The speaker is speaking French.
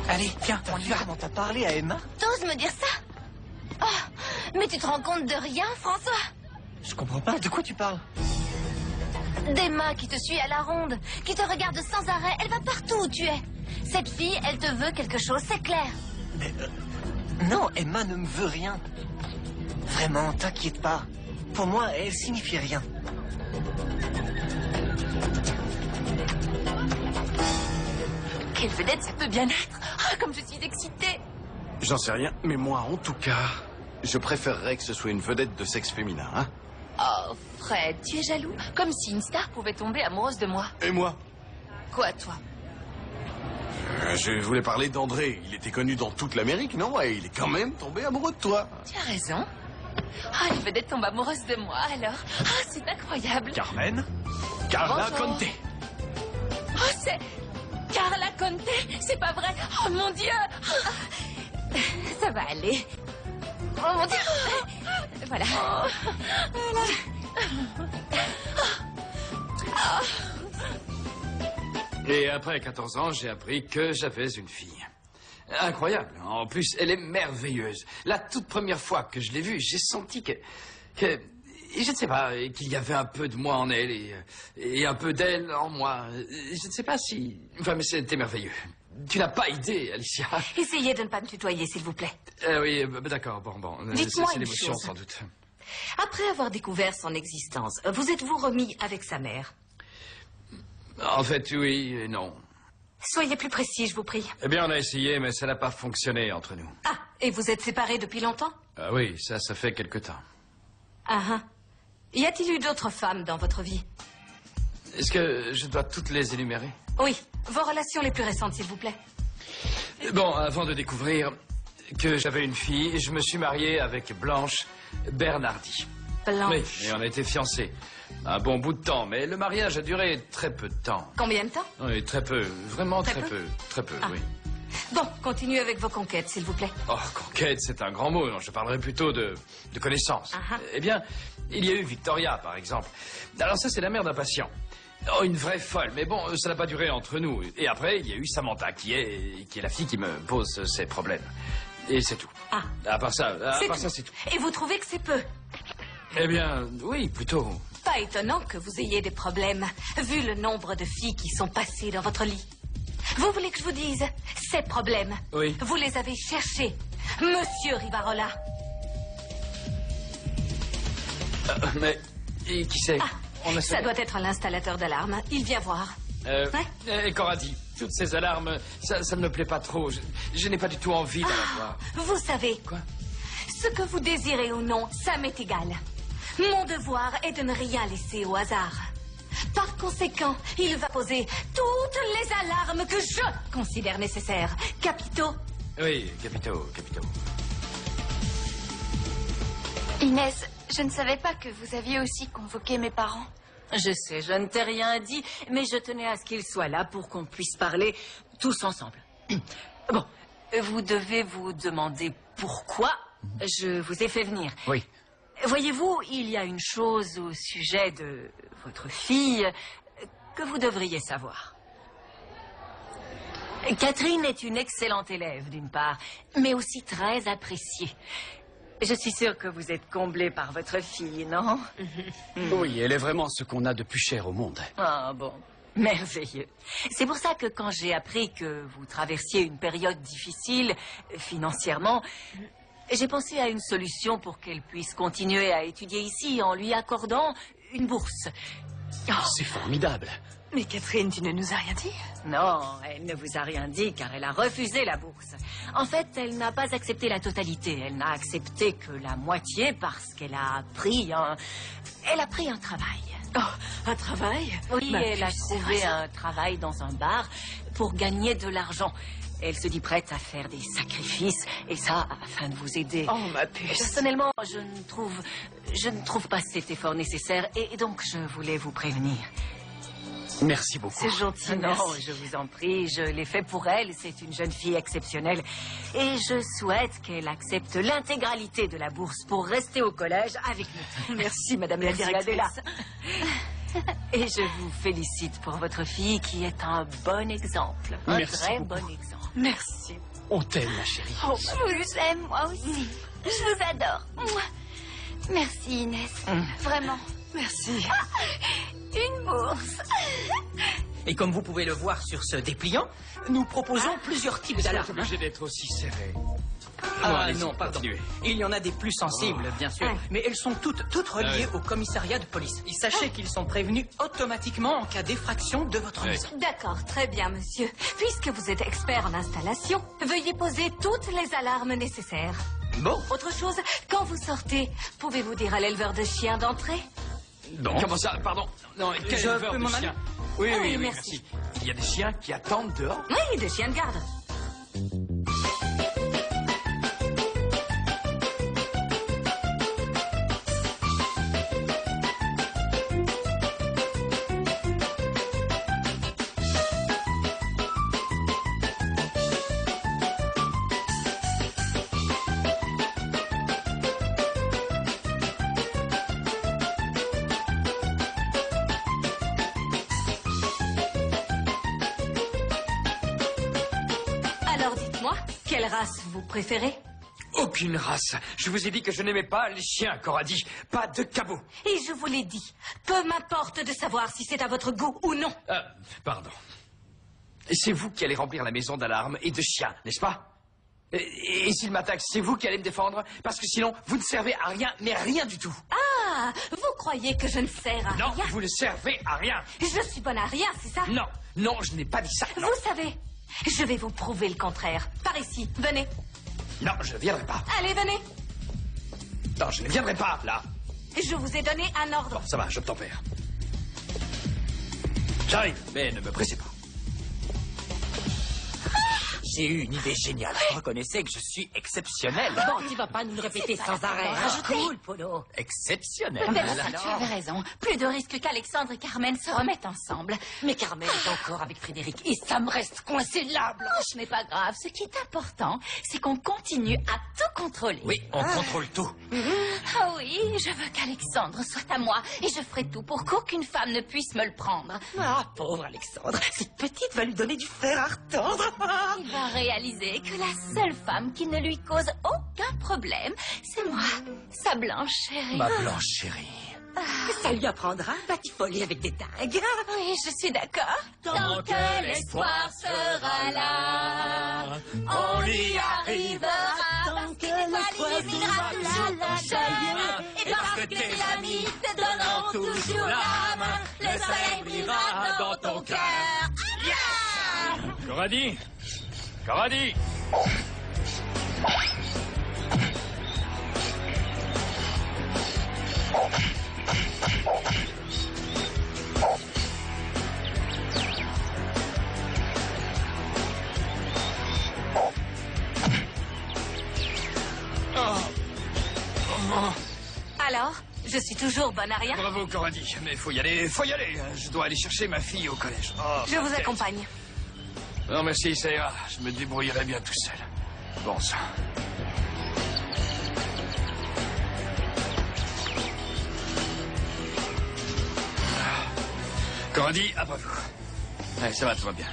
Allez, viens, on y va. Comment t'as parlé à Emma? T'oses me dire ça? Oh, mais tu te rends compte de rien, François? Je comprends pas, de quoi tu parles? D'Emma qui te suit à la ronde, qui te regarde sans arrêt, elle va partout où tu es. Cette fille, elle te veut quelque chose, c'est clair. Mais non, Emma ne me veut rien. Vraiment, t'inquiète pas. Pour moi, elle signifie rien. Quelle vedette ça peut bien être. Oh, comme je suis excitée. J'en sais rien, mais moi, en tout cas, je préférerais que ce soit une vedette de sexe féminin, hein? Oh, Fred, tu es jaloux? Comme si une star pouvait tomber amoureuse de moi. Et moi? Quoi, toi? Je voulais parler d'André. Il était connu dans toute l'Amérique, non? Et il est quand même tombé amoureux de toi. Tu as raison. Ah, une vedette tombe amoureuse de moi, alors. Ah, c'est incroyable. Carmen? Carla Bonjour. Conte. Oh, c'est Carla Conte. C'est pas vrai. Oh, mon Dieu. Ça va aller. Oh, mon Dieu. Voilà. Et après 14 ans, j'ai appris que j'avais une fille. Incroyable. En plus, elle est merveilleuse. La toute première fois que je l'ai vue, j'ai senti que je ne sais pas, qu'il y avait un peu de moi en elle et un peu d'elle en moi. Je ne sais pas si... Enfin, mais c'était merveilleux. Tu n'as pas idée, Alicia. Essayez de ne pas me tutoyer, s'il vous plaît. Oui, d'accord, bon. Dites-moi C'est une l'émotion, chose. sans doute. Après avoir découvert son existence, vous êtes-vous remis avec sa mère? En fait, oui et non. Soyez plus précis, je vous prie. Eh bien, on a essayé, mais ça n'a pas fonctionné entre nous. Ah, et vous êtes séparés depuis longtemps? Ah oui, ça fait quelque temps. Ah. Y a-t-il eu d'autres femmes dans votre vie? Est-ce que je dois toutes les énumérer? Oui, vos relations les plus récentes, s'il vous plaît. Bon, avant de découvrir que j'avais une fille, je me suis marié avec Blanche Bernardi. Blanche. Oui, et on a été fiancés. Un bon bout de temps, mais le mariage a duré très peu de temps. Combien de temps? Oui, très peu. Vraiment Très très peu? peu. Très peu, Ah. oui. Bon, continuez avec vos conquêtes, s'il vous plaît. Oh, conquête, c'est un grand mot. Non, je parlerai plutôt de connaissances. Ah. Eh bien, il y a eu Victoria, par exemple. Alors ça, c'est la mère d'un patient. Oh, une vraie folle, mais bon, ça n'a pas duré entre nous. Et après, il y a eu Samantha, qui est la fille qui me pose ces problèmes. Et c'est tout. Ah. À part ça, c'est tout. Et vous trouvez que c'est peu? Eh bien, oui, plutôt. Pas étonnant que vous ayez des problèmes, vu le nombre de filles qui sont passées dans votre lit. Vous voulez que je vous dise, ces problèmes, Oui. vous les avez cherchés, Monsieur Rivarola. Mais qui c'est? Ah, On a ça doit être l'installateur d'alarme. Il vient voir. Et Corradi, toutes ces alarmes, ça ne me plaît pas trop. Je n'ai pas du tout envie d'en avoir. Vous savez, Quoi? ce que vous désirez ou non, ça m'est égal. Mon devoir est de ne rien laisser au hasard. Par conséquent, il va poser toutes les alarmes que je considère nécessaires. Capito? Oui, capitaux. Inès, je ne savais pas que vous aviez aussi convoqué mes parents. Je sais, je ne t'ai rien dit, mais je tenais à ce qu'ils soient là pour qu'on puisse parler tous ensemble. Bon, vous devez vous demander pourquoi je vous ai fait venir. Oui. Voyez-vous, il y a une chose au sujet de votre fille que vous devriez savoir. Catherine est une excellente élève, d'une part, mais aussi très appréciée. Je suis sûre que vous êtes comblé par votre fille, non? Oui, elle est vraiment ce qu'on a de plus cher au monde. Ah bon, merveilleux. C'est pour ça que quand j'ai appris que vous traversiez une période difficile financièrement, j'ai pensé à une solution pour qu'elle puisse continuer à étudier ici en lui accordant une bourse. C'est formidable. Mais Catherine, tu ne nous as rien dit? Non, elle ne vous a rien dit car elle a refusé la bourse. En fait, elle n'a pas accepté la totalité. Elle n'a accepté que la moitié parce qu'elle a pris un... Elle a pris un travail. Oh, un travail? Oui, Ma elle a puce, c'est trouvé vrai, ça. un travail dans un bar pour gagner de l'argent. Elle se dit prête à faire des sacrifices, et ça, afin de vous aider. Oh, ma puce. Personnellement, je ne trouve pas cet effort nécessaire, et donc je voulais vous prévenir. Merci beaucoup. C'est gentil, Non, merci. je vous en prie, je l'ai fait pour elle. C'est une jeune fille exceptionnelle. Et je souhaite qu'elle accepte l'intégralité de la bourse pour rester au collège avec nous. Merci, madame la Merci, directrice. Adela. Et je vous félicite pour votre fille qui est un bon exemple. Un Merci très beaucoup. bon exemple. Merci. On t'aime, ma chérie. Oh, je vous aime, moi aussi. Je vous adore. Mouah. Merci, Inès. Vraiment. Merci. Une bourse. Et comme vous pouvez le voir sur ce dépliant, nous proposons plusieurs types d'alarmes. obligé d'être aussi serré. Ah allez-y, non, pardon. continuez. Il y en a des plus sensibles, bien sûr, Ouais. mais elles sont toutes reliées au commissariat de police. Et sachez qu'ils sont prévenus automatiquement en cas d'effraction de votre maison. D'accord, très bien, monsieur. Puisque vous êtes expert en installation, veuillez poser toutes les alarmes nécessaires. Bon, Autre chose, quand vous sortez, pouvez-vous dire à l'éleveur de chiens d'entrer? Bon. Comment ça? Pardon. Non, quel Je éleveur peux de m'en chiens? aller? Oui, Ah oui, oui, oui, merci. merci. Il y a des chiens qui attendent dehors. Oui, de chiens de garde. Alors dites-moi, quelle race vous préférez? Aucune race. Je vous ai dit que je n'aimais pas les chiens, Corradi. Pas de cabot. Et je vous l'ai dit, peu m'importe de savoir si c'est à votre goût ou non. Pardon. Et c'est vous qui allez remplir la maison d'alarmes et de chiens, n'est-ce pas? Et s'ils m'attaquent, c'est vous qui allez me défendre? Parce que sinon, vous ne servez à rien, mais rien du tout. Ah, vous croyez que je ne sers à Non, rien? vous ne servez à rien. Je suis bonne à rien, c'est ça? Non, non, je n'ai pas dit ça. Non, Vous savez, je vais vous prouver le contraire. Par ici, venez. non, je ne viendrai pas. Allez, venez. Non, je ne viendrai pas, là. Je vous ai donné un ordre. Bon, ça va, j'obtempère. J'arrive, mais ne me pressez pas. j'ai eu une idée géniale. Reconnaissez que je suis exceptionnel. Bon, tu vas pas nous le répéter sans arrêt. Cool, Polo. Exceptionnel. Vanessa, tu avais raison. Plus de risque qu'Alexandre et Carmen se remettent ensemble. Mais Carmen est encore avec Frédéric et ça me reste coincé là. Oh, ce n'est pas grave. Ce qui est important, c'est qu'on continue à tout contrôler. Oui, on contrôle tout. Ah oui, je veux qu'Alexandre soit à moi et je ferai tout pour qu'aucune femme ne puisse me le prendre. Ah, pauvre Alexandre. Cette petite va lui donner du fer à retordre. Il va réaliser que la seule femme qui ne lui cause aucun problème, c'est moi, sa blanche chérie. Ma blanche chérie. Ça lui apprendra à batifoler avec des dingues. Oui, je suis d'accord. Tant que l'espoir sera là, on y arrivera. Parce que l'étoile illuminera tout le chemin. Et parce que tes amis te donneront toujours la main, le soleil brillera dans ton cœur. Corradi! Corradi! Alors, je suis toujours bonne à rien. Bravo, Corradi. Mais faut y aller, faut y aller. Je dois aller chercher ma fille au collège. Oh, Je ma vous tête. accompagne. Non, merci, ça ira. Je me débrouillerai bien tout seul. Bon sang. Corradi, après vous. Allez, ça va, tout va bien.